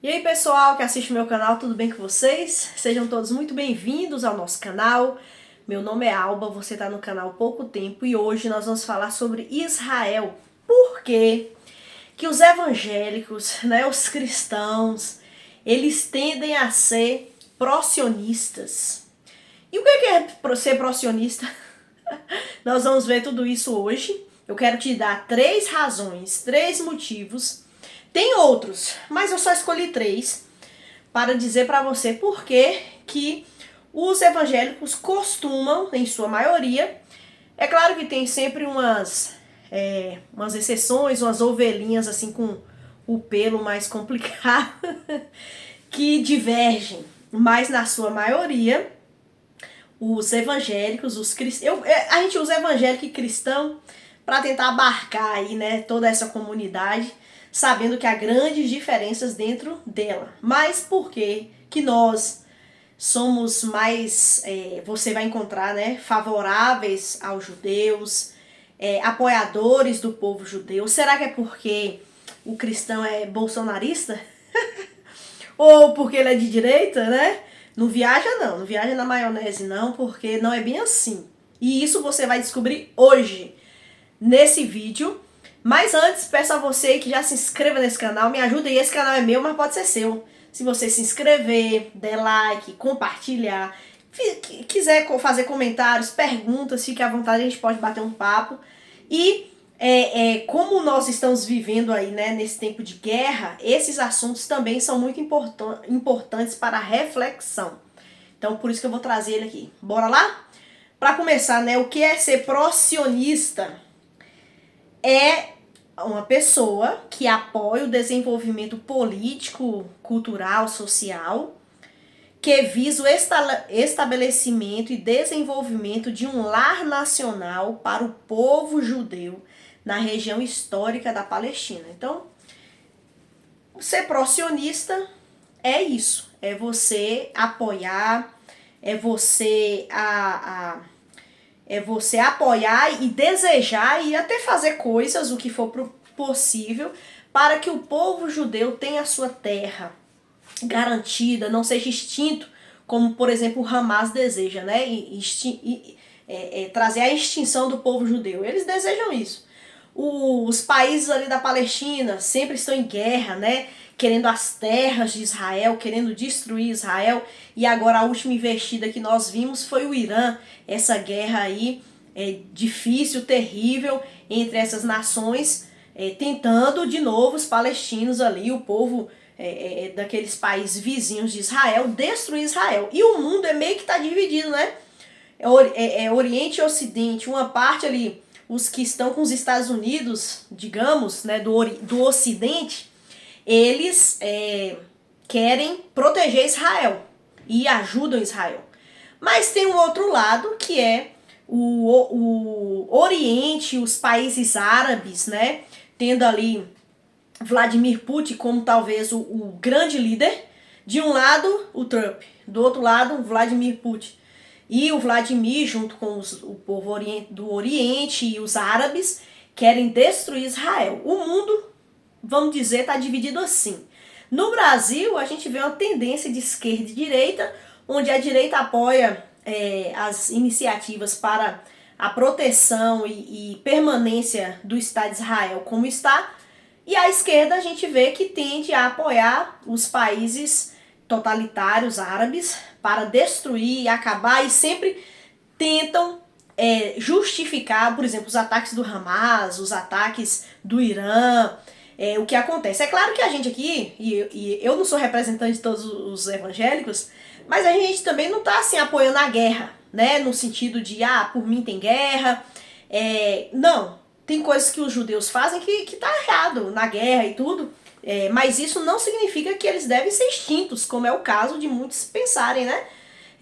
E aí pessoal que assiste meu canal, tudo bem com vocês? Sejam todos muito bem-vindos ao nosso canal. Meu nome é Alba, você está no canal há pouco tempo e hoje nós vamos falar sobre Israel. Por quê que os evangélicos, os cristãos, eles tendem a ser pró-sionistas? E o que é ser pró-sionista? Nós vamos ver tudo isso hoje. Eu quero te dar 3 razões, 3 motivos. Tem outros, mas eu só escolhi 3 para dizer para você por que os evangélicos costumam, em sua maioria, é claro que tem sempre umas exceções, umas ovelhinhas assim com o pelo mais complicado, que divergem, mas na sua maioria, os evangélicos, os cristãos, a gente usa evangélico e cristão para tentar abarcar aí, toda essa comunidade, sabendo que há grandes diferenças dentro dela. Mas por que nós somos mais, você vai encontrar, favoráveis aos judeus, apoiadores do povo judeu? Será que é porque o cristão é bolsonarista? Ou porque ele é de direita, Não viaja não, não viaja na maionese não, porque não é bem assim. E isso você vai descobrir hoje, nesse vídeo. Mas antes, peço a você que já se inscreva nesse canal, me ajuda aí, esse canal é meu, mas pode ser seu. Se você se inscrever, der like, compartilhar, quiser fazer comentários, perguntas, fique à vontade, a gente pode bater um papo. E como nós estamos vivendo aí, nesse tempo de guerra, esses assuntos também são muito importantes para a reflexão. Então, por isso que eu vou trazer ele aqui. Bora lá? Para começar, o que é ser pró-sionista? É uma pessoa que apoia o desenvolvimento político, cultural, social, que visa o estabelecimento e desenvolvimento de um lar nacional para o povo judeu na região histórica da Palestina. Então, ser pró-sionista é isso, é você apoiar, é você apoiar e desejar e até fazer coisas, o que for possível, para que o povo judeu tenha a sua terra garantida, não seja extinto, como, por exemplo, o Hamas deseja, trazer a extinção do povo judeu. Eles desejam isso. Os países ali da Palestina sempre estão em guerra, querendo as terras de Israel, querendo destruir Israel. E agora a última investida que nós vimos foi o Irã. Essa guerra aí difícil, terrível entre essas nações, tentando de novo os palestinos ali, o povo daqueles países vizinhos de Israel, destruir Israel. E o mundo meio que está dividido, Oriente e Ocidente, uma parte ali, os que estão com os Estados Unidos, digamos, do Ocidente, eles querem proteger Israel e ajudam Israel. Mas tem um outro lado que é o Oriente, os países árabes, tendo ali Vladimir Putin como talvez o grande líder. De um lado, o Trump, do outro lado, o Vladimir Putin. E o Vladimir, junto com o povo do Oriente e os árabes, querem destruir Israel. O mundo, vamos dizer, está dividido assim. No Brasil, a gente vê uma tendência de esquerda e direita, onde a direita apoia as iniciativas para a proteção e permanência do Estado de Israel como está, e a esquerda a gente vê que tende a apoiar os países totalitários árabes para destruir e acabar, e sempre tentam justificar, por exemplo, os ataques do Hamas, os ataques do Irã, o que acontece. É claro que a gente aqui, e eu não sou representante de todos os evangélicos, mas a gente também não está assim apoiando a guerra, no sentido de, por mim tem guerra. Não, tem coisas que os judeus fazem que tá errado na guerra e tudo, mas isso não significa que eles devem ser extintos, como é o caso de muitos pensarem,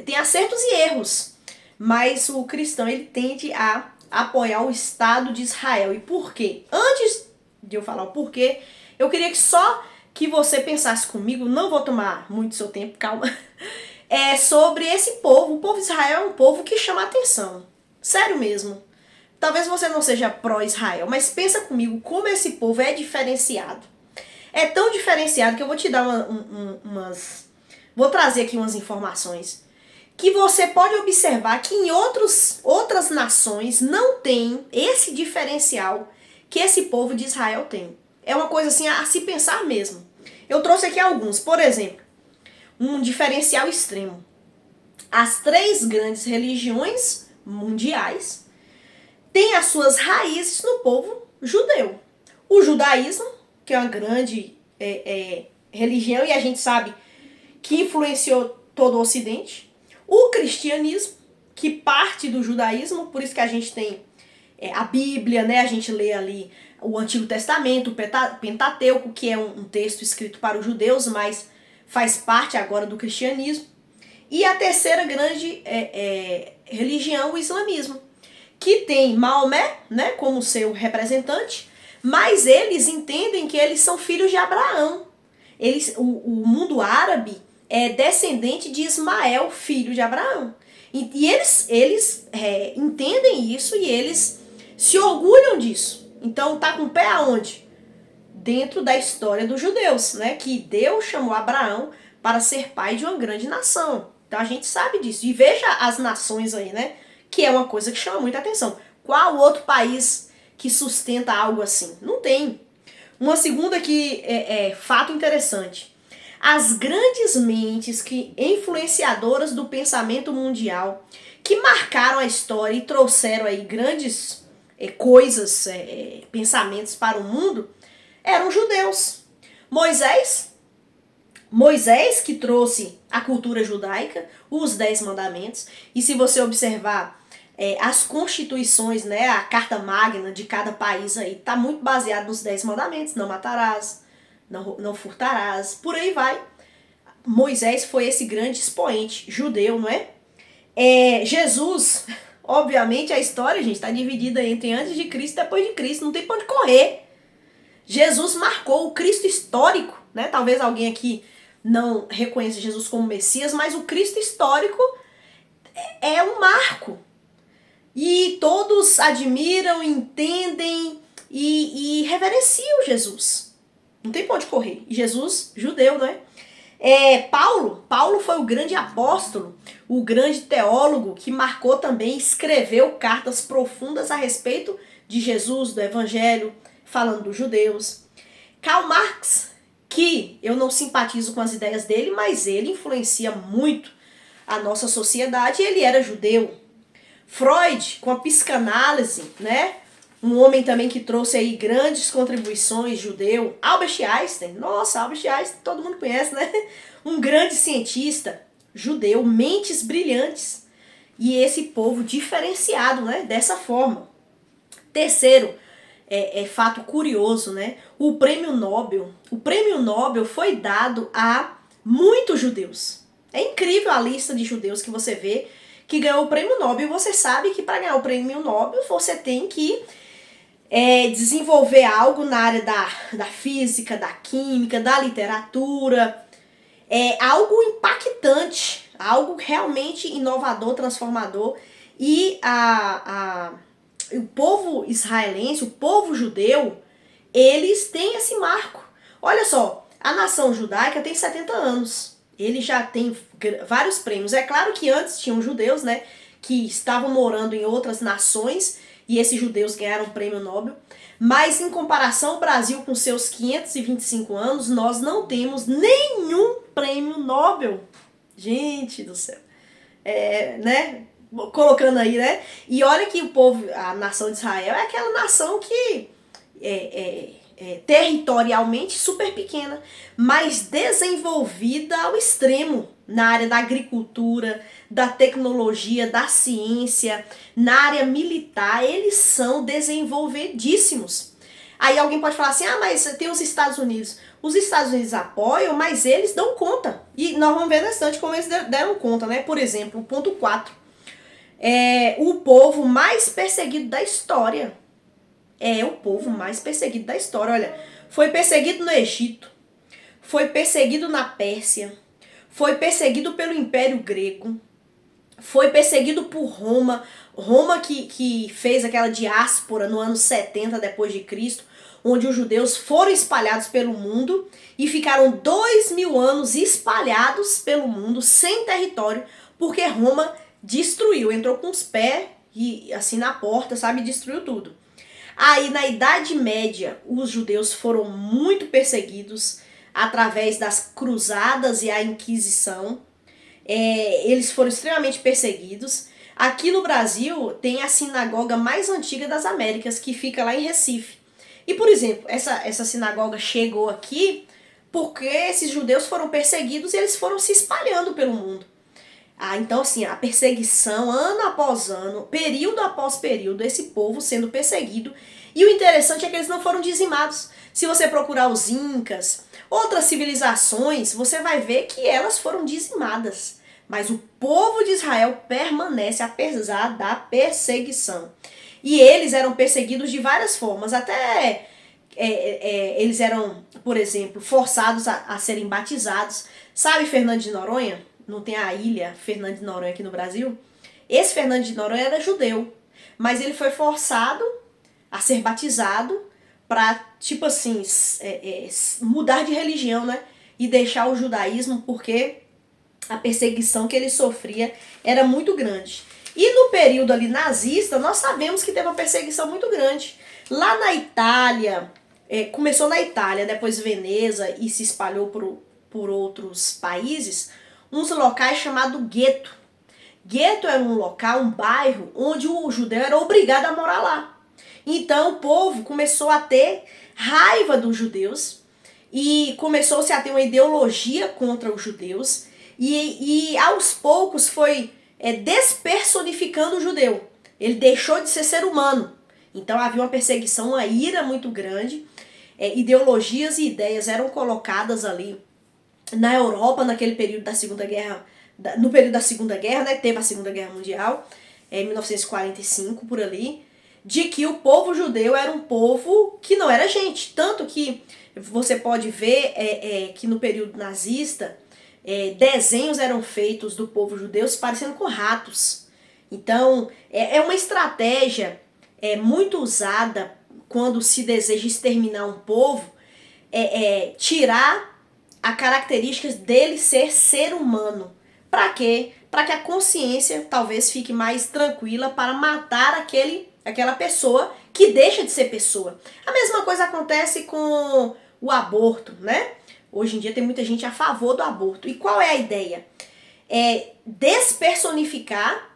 Tem acertos e erros, mas o cristão ele tende a apoiar o Estado de Israel. E por quê? Antes de eu falar o porquê, eu queria que você pensasse comigo, não vou tomar muito seu tempo, calma, sobre esse povo. O povo de Israel é um povo que chama atenção, sério mesmo. Talvez você não seja pró-Israel, mas pensa comigo como esse povo é diferenciado. É tão diferenciado que eu vou te dar vou trazer aqui umas informações que você pode observar que em outras nações não tem esse diferencial que esse povo de Israel tem. É uma coisa assim a se pensar mesmo. Eu trouxe aqui alguns. Por exemplo, um diferencial extremo. As 3 grandes religiões mundiais têm as suas raízes no povo judeu. O judaísmo, que é uma grande religião, e a gente sabe que influenciou todo o Ocidente. O cristianismo, que parte do judaísmo, por isso que a gente tem a Bíblia, né? A gente lê ali o Antigo Testamento, o Pentateuco, que é um texto escrito para os judeus, mas faz parte agora do cristianismo. E a terceira grande religião, o islamismo, que tem Maomé, né, como seu representante, mas eles entendem que eles são filhos de Abraão. O mundo árabe é descendente de Ismael, filho de Abraão. E eles entendem isso e eles se orgulham disso. Então tá com o pé aonde? Dentro da história dos judeus, né? Que Deus chamou Abraão para ser pai de uma grande nação. Então a gente sabe disso. E veja as nações aí, né? Que é uma coisa que chama muita atenção. Qual outro país que sustenta algo assim? Não tem. Uma segunda que é fato interessante. As grandes mentes que influenciadoras do pensamento mundial que marcaram a história e trouxeram aí grandes coisas, pensamentos para o mundo, eram judeus. Moisés que trouxe a cultura judaica, os 10 mandamentos, e se você observar as constituições, né, a carta magna de cada país aí, tá muito baseado nos 10 mandamentos, não matarás, não furtarás, por aí vai. Moisés foi esse grande expoente judeu, não é? Jesus, obviamente a história, gente, está dividida entre antes de Cristo e depois de Cristo, não tem pra onde correr. Jesus marcou o Cristo histórico, né? Talvez alguém aqui não reconheça Jesus como Messias, mas o Cristo histórico é um marco. E todos admiram, entendem e reverenciam Jesus. Não tem pra onde correr. E Jesus, judeu, não é? Paulo foi o grande apóstolo, o grande teólogo que marcou também, escreveu cartas profundas a respeito de Jesus, do Evangelho, falando dos judeus. Karl Marx, que eu não simpatizo com as ideias dele, mas ele influencia muito a nossa sociedade, ele era judeu. Freud, com a psicanálise, né? Um homem também que trouxe aí grandes contribuições, judeu. Albert Einstein, nossa, Albert Einstein todo mundo conhece, né? Um grande cientista, judeu, mentes brilhantes. E esse povo diferenciado, né? Dessa forma. Terceiro, fato curioso, né? O prêmio Nobel foi dado a muitos judeus. É incrível a lista de judeus que você vê que ganhou o prêmio Nobel. E você sabe que para ganhar o prêmio Nobel você tem que desenvolver algo na área da física, da química, da literatura. É algo impactante, algo realmente inovador, transformador. E o povo israelense, o povo judeu, eles têm esse marco. Olha só, a nação judaica tem 70 anos. Ele já tem vários prêmios. É claro que antes tinham judeus, né, que estavam morando em outras nações e esses judeus ganharam o prêmio Nobel. Mas em comparação ao Brasil com seus 525 anos, nós não temos nenhum prêmio Nobel. Gente do céu. Né? Colocando aí, né? E olha que o povo, a nação de Israel é aquela nação que territorialmente super pequena, mas desenvolvida ao extremo na área da agricultura, da tecnologia, da ciência, na área militar, eles são desenvolvedíssimos. Aí alguém pode falar assim, mas tem os Estados Unidos. Os Estados Unidos apoiam, mas eles dão conta. E nós vamos ver na estante como eles deram conta, né? Por exemplo, o ponto 4. O povo mais perseguido da história. É o povo mais perseguido da história. Olha, foi perseguido no Egito, foi perseguido na Pérsia, foi perseguido pelo Império Grego, foi perseguido por Roma que fez aquela diáspora no ano 70 depois de Cristo. onde os judeus foram espalhados pelo mundo e ficaram 2000 anos espalhados pelo mundo, sem território, porque Roma destruiu, entrou com os pés e assim na porta, sabe, destruiu tudo. Aí na Idade Média, os judeus foram muito perseguidos através das cruzadas e a Inquisição. Eles foram extremamente perseguidos. Aqui no Brasil tem a sinagoga mais antiga das Américas, que fica lá em Recife. E, por exemplo, essa sinagoga chegou aqui porque esses judeus foram perseguidos e eles foram se espalhando pelo mundo. Então, assim, a perseguição, ano após ano, período após período, esse povo sendo perseguido. E o interessante é que eles não foram dizimados. Se você procurar os incas, outras civilizações, você vai ver que elas foram dizimadas. Mas o povo de Israel permanece apesar da perseguição. E eles eram perseguidos de várias formas. Até eles eram, por exemplo, forçados a serem batizados. Sabe Fernando de Noronha? Não tem a ilha Fernando de Noronha aqui no Brasil? Esse Fernando de Noronha era judeu. Mas ele foi forçado a ser batizado para, tipo assim, mudar de religião, né? E deixar o judaísmo, porque a perseguição que ele sofria era muito grande. E no período ali nazista, nós sabemos que teve uma perseguição muito grande. Lá na Itália, começou na Itália, depois Veneza e se espalhou por outros países, uns locais chamados gueto. Gueto era um local, um bairro, onde o judeu era obrigado a morar lá. Então o povo começou a ter raiva dos judeus e começou-se a ter uma ideologia contra os judeus e aos poucos foi despersonificando o judeu. Ele deixou de ser humano. Então havia uma perseguição, uma ira muito grande. Ideologias e ideias eram colocadas ali na Europa naquele período da Segunda Guerra, no período da Segunda Guerra, né, teve a Segunda Guerra Mundial, em 1945 por ali, de que o povo judeu era um povo que não era gente. Tanto que você pode ver que no período nazista, desenhos eram feitos do povo judeu se parecendo com ratos. Então, é uma estratégia muito usada quando se deseja exterminar um povo, tirar a característica dele ser humano. Para quê? Para que a consciência talvez fique mais tranquila para matar aquela pessoa que deixa de ser pessoa. A mesma coisa acontece com o aborto, né? Hoje em dia tem muita gente a favor do aborto. E qual é a ideia? Despersonificar,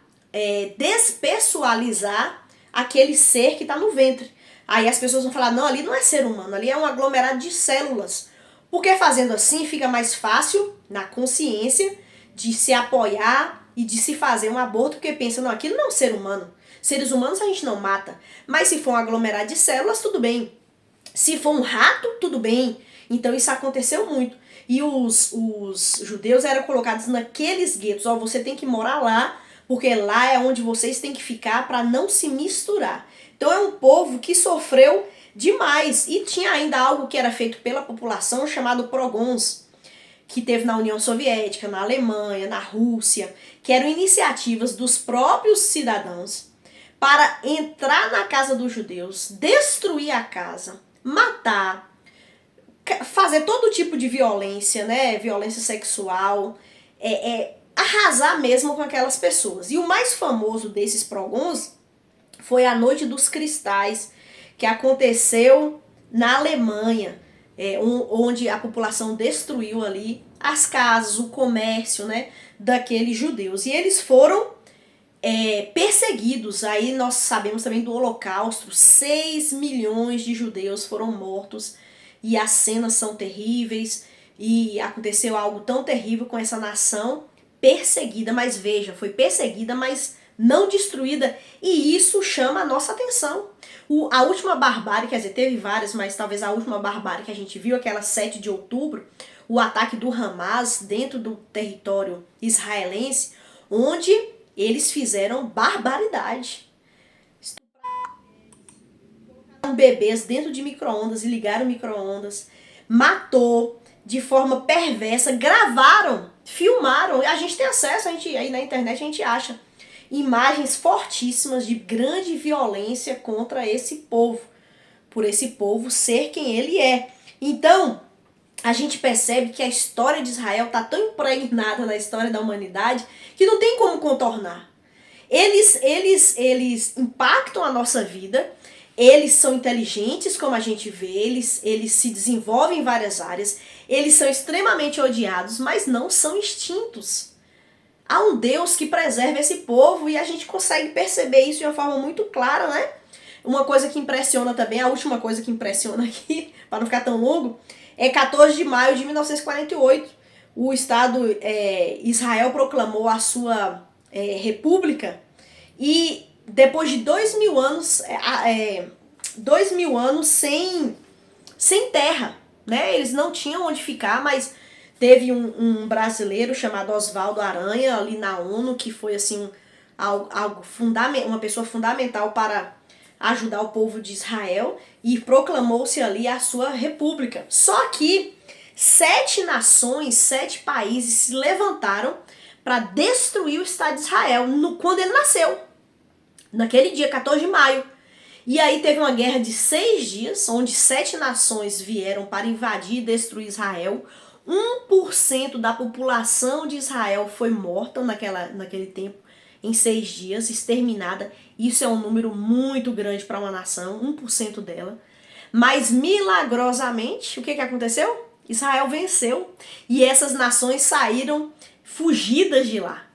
despessoalizar aquele ser que está no ventre. Aí as pessoas vão falar, não, ali não é ser humano, ali é um aglomerado de células. Porque fazendo assim fica mais fácil na consciência de se apoiar e de se fazer um aborto, porque pensa, não, aquilo não é um ser humano. Seres humanos a gente não mata. Mas se for um aglomerado de células, tudo bem. Se for um rato, tudo bem. Então isso aconteceu muito. E os judeus eram colocados naqueles guetos. Ó, você tem que morar lá, porque lá é onde vocês têm que ficar para não se misturar. Então é um povo que sofreu demais. E tinha ainda algo que era feito pela população chamado pogroms, que teve na União Soviética, na Alemanha, na Rússia, que eram iniciativas dos próprios cidadãos para entrar na casa dos judeus, destruir a casa, matar, fazer todo tipo de violência, né? Violência sexual, arrasar mesmo com aquelas pessoas. E o mais famoso desses pogroms foi a Noite dos Cristais, que aconteceu na Alemanha, onde a população destruiu ali as casas, o comércio, né, daqueles judeus. E eles foram perseguidos. Aí nós sabemos também do Holocausto, 6 milhões de judeus foram mortos e as cenas são terríveis e aconteceu algo tão terrível com essa nação perseguida, mas veja, foi perseguida, mas não destruída, e isso chama a nossa atenção. A última barbárie, quer dizer, teve várias, mas talvez a última barbárie que a gente viu, aquela 7 de outubro, o ataque do Hamas dentro do território israelense, onde eles fizeram barbaridade. Colocaram bebês dentro de micro-ondas e ligaram micro-ondas, matou de forma perversa, gravaram, filmaram, a gente tem acesso, aí na internet a gente acha imagens fortíssimas de grande violência contra esse povo. por esse povo ser quem ele é. Então, a gente percebe que a história de Israel está tão impregnada na história da humanidade que não tem como contornar. Eles impactam a nossa vida, eles são inteligentes, como a gente vê, eles se desenvolvem em várias áreas, eles são extremamente odiados, mas não são extintos. Há um Deus que preserva esse povo e a gente consegue perceber isso de uma forma muito clara, né? Uma coisa que impressiona também, a última coisa que impressiona aqui, para não ficar tão longo, é 14 de maio de 1948. O Estado Israel proclamou a sua república e depois de 2000 anos, 2000 anos sem terra, né? Eles não tinham onde ficar, mas teve um brasileiro chamado Oswaldo Aranha ali na ONU, que foi assim uma pessoa fundamental para ajudar o povo de Israel, e proclamou-se ali a sua república. Só que 7 nações, 7 países se levantaram para destruir o Estado de Israel quando ele nasceu, naquele dia 14 de maio. E aí teve uma guerra de 6 dias, onde 7 nações vieram para invadir e destruir Israel. 1% da população de Israel foi morta naquele tempo, em 6 dias, exterminada. Isso é um número muito grande para uma nação, 1% dela. Mas milagrosamente, o que aconteceu? Israel venceu e essas nações saíram fugidas de lá.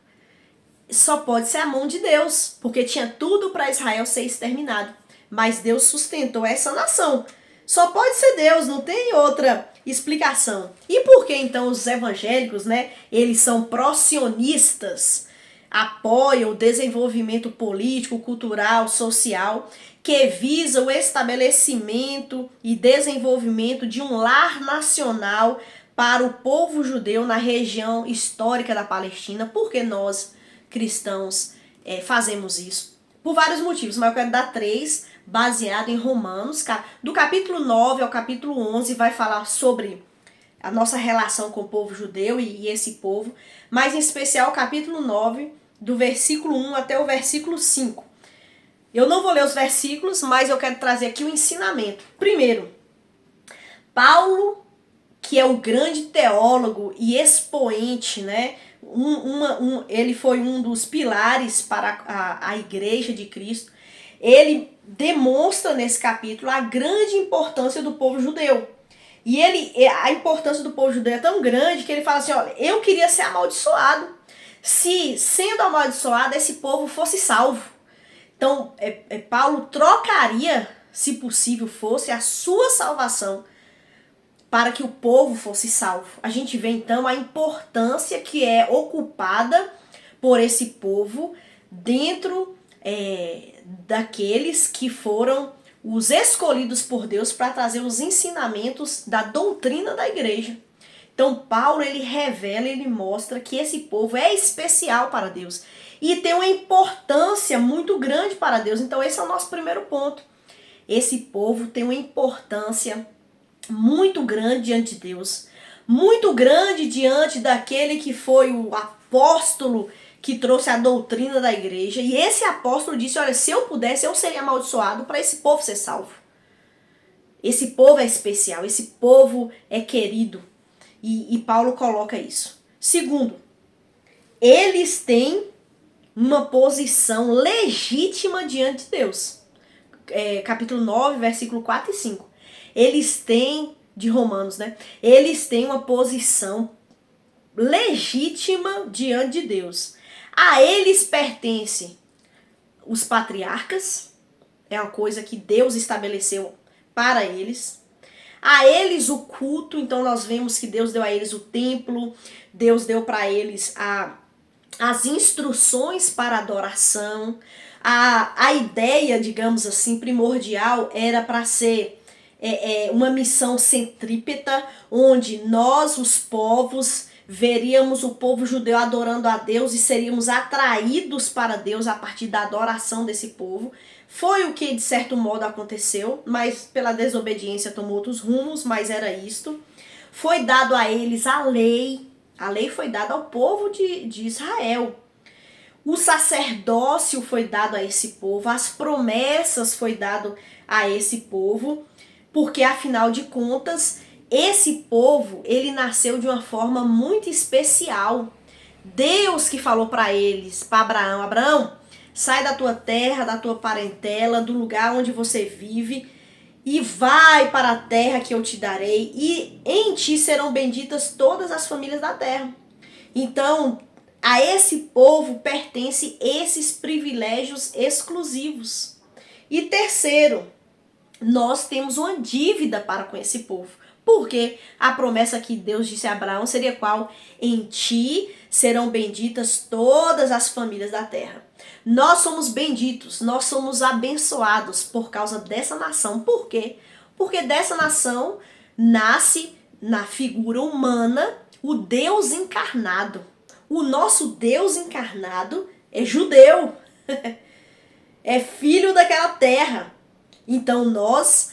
Só pode ser a mão de Deus, porque tinha tudo para Israel ser exterminado. Mas Deus sustentou essa nação. Só pode ser Deus, não tem outra explicação. E por que então os evangélicos, né, eles são pró-sionistas, apoiam o desenvolvimento político, cultural, social, que visa o estabelecimento e desenvolvimento de um lar nacional para o povo judeu na região histórica da Palestina? Porque nós, cristãos, fazemos isso? Por vários motivos, mas eu quero dar 3, baseado em Romanos. Do capítulo 9 ao capítulo 11 vai falar sobre a nossa relação com o povo judeu e esse povo, mas em especial o capítulo 9, do versículo 1 até o versículo 5. Eu não vou ler os versículos, mas eu quero trazer aqui o ensinamento. Primeiro, Paulo, que é o grande teólogo e expoente, né? Ele foi um dos pilares para a igreja de Cristo. Ele demonstra nesse capítulo a grande importância do povo judeu. E a importância do povo judeu é tão grande que ele fala assim, olha, eu queria ser amaldiçoado se, sendo amaldiçoado, esse povo fosse salvo. Então, Paulo trocaria, se possível fosse, a sua salvação para que o povo fosse salvo. A gente vê então a importância que é ocupada por esse povo dentro daqueles que foram os escolhidos por Deus para trazer os ensinamentos da doutrina da igreja. Então Paulo, ele revela, ele mostra que esse povo é especial para Deus e tem uma importância muito grande para Deus. Então esse é o nosso primeiro ponto. Esse povo tem uma importância muito grande diante de Deus, muito grande diante daquele que foi o apóstolo que trouxe a doutrina da igreja. E esse apóstolo disse, olha, se eu pudesse, eu seria amaldiçoado para esse povo ser salvo. Esse povo é especial, esse povo é querido. E Paulo coloca isso. Segundo, eles têm uma posição legítima diante de Deus. Capítulo 9, versículo 4 e 5. Eles têm, de Romanos, né? Eles têm uma posição legítima diante de Deus. A eles pertencem os patriarcas, é uma coisa que Deus estabeleceu para eles. A eles o culto, então nós vemos que Deus deu a eles o templo, Deus deu para eles as instruções para adoração. A ideia, digamos assim, primordial era para ser uma missão centrípeta, onde nós, os povos, veríamos o povo judeu adorando a Deus e seríamos atraídos para Deus a partir da adoração desse povo. Foi o que de certo modo aconteceu, mas pela desobediência tomou outros rumos, mas era isto. Foi dado a eles a lei foi dada ao povo de Israel. o sacerdócio foi dado a esse povo, as promessas foi dado a esse povo, porque afinal de contas, esse povo, ele nasceu de uma forma muito especial. Deus que falou para eles, para Abraão, Abraão, sai da tua terra, da tua parentela, do lugar onde você vive e vai para a terra que eu te darei e em ti serão benditas todas as famílias da terra. Então, a esse povo pertence esses privilégios exclusivos. E terceiro, nós temos uma dívida para com esse povo. Porque a promessa que Deus disse a Abraão seria qual? Em ti serão benditas todas as famílias da terra. Nós somos benditos, nós somos abençoados por causa dessa nação. Por quê? Porque dessa nação nasce na figura humana o Deus encarnado. O nosso Deus encarnado é judeu, é filho daquela terra. Então nós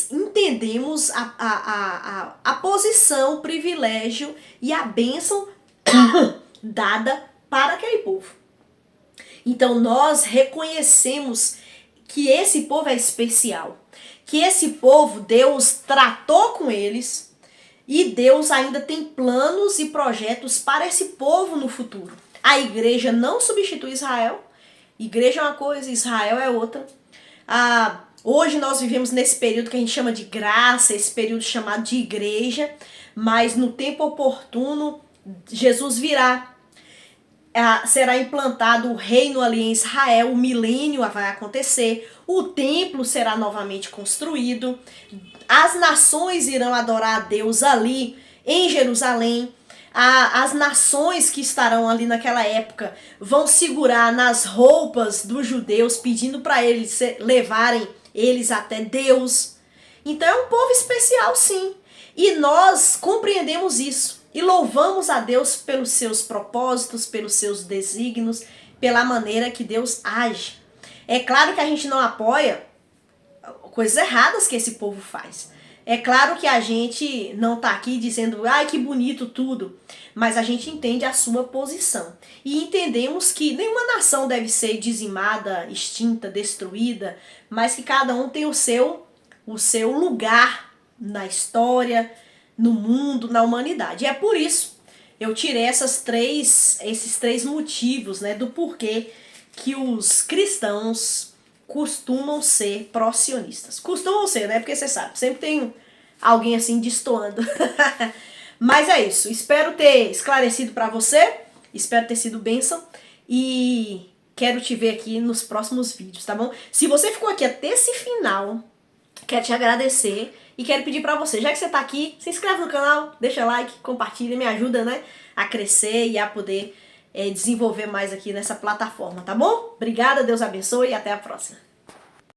entendemos a posição, o privilégio e a bênção dada para aquele povo. Então nós reconhecemos que esse povo é especial, que esse povo Deus tratou com eles e Deus ainda tem planos e projetos para esse povo no futuro. A igreja não substitui Israel, igreja é uma coisa, Israel é outra. Hoje nós vivemos nesse período que a gente chama de graça, esse período chamado de igreja, mas no tempo oportuno Jesus virá. Será implantado o reino ali em Israel, o milênio vai acontecer, o templo será novamente construído, as nações irão adorar a Deus ali em Jerusalém, as nações que estarão ali naquela época vão segurar nas roupas dos judeus, pedindo para eles levarem eles até Deus. Então é um povo especial, sim, e nós compreendemos isso. E louvamos a Deus pelos seus propósitos, pelos seus desígnios, pela maneira que Deus age. É claro que a gente não apoia coisas erradas que esse povo faz. É claro que a gente não está aqui dizendo, ai que bonito tudo, mas a gente entende a sua posição. E entendemos que nenhuma nação deve ser dizimada, extinta, destruída, mas que cada um tem o seu lugar na história, no mundo, na humanidade. E é por isso eu tirei esses três motivos, né, do porquê que os cristãos costumam ser pró-sionistas. Costumam ser, né? Porque você sabe, sempre tem alguém assim destoando. Mas é isso. Espero ter esclarecido para você. Espero ter sido bênção. E quero te ver aqui nos próximos vídeos, tá bom? Se você ficou aqui até esse final, quero te agradecer. E quero pedir pra você, já que você tá aqui, se inscreve no canal, deixa like, compartilha, me ajuda, né, a crescer e a poder desenvolver mais aqui nessa plataforma, tá bom? Obrigada, Deus abençoe e até a próxima.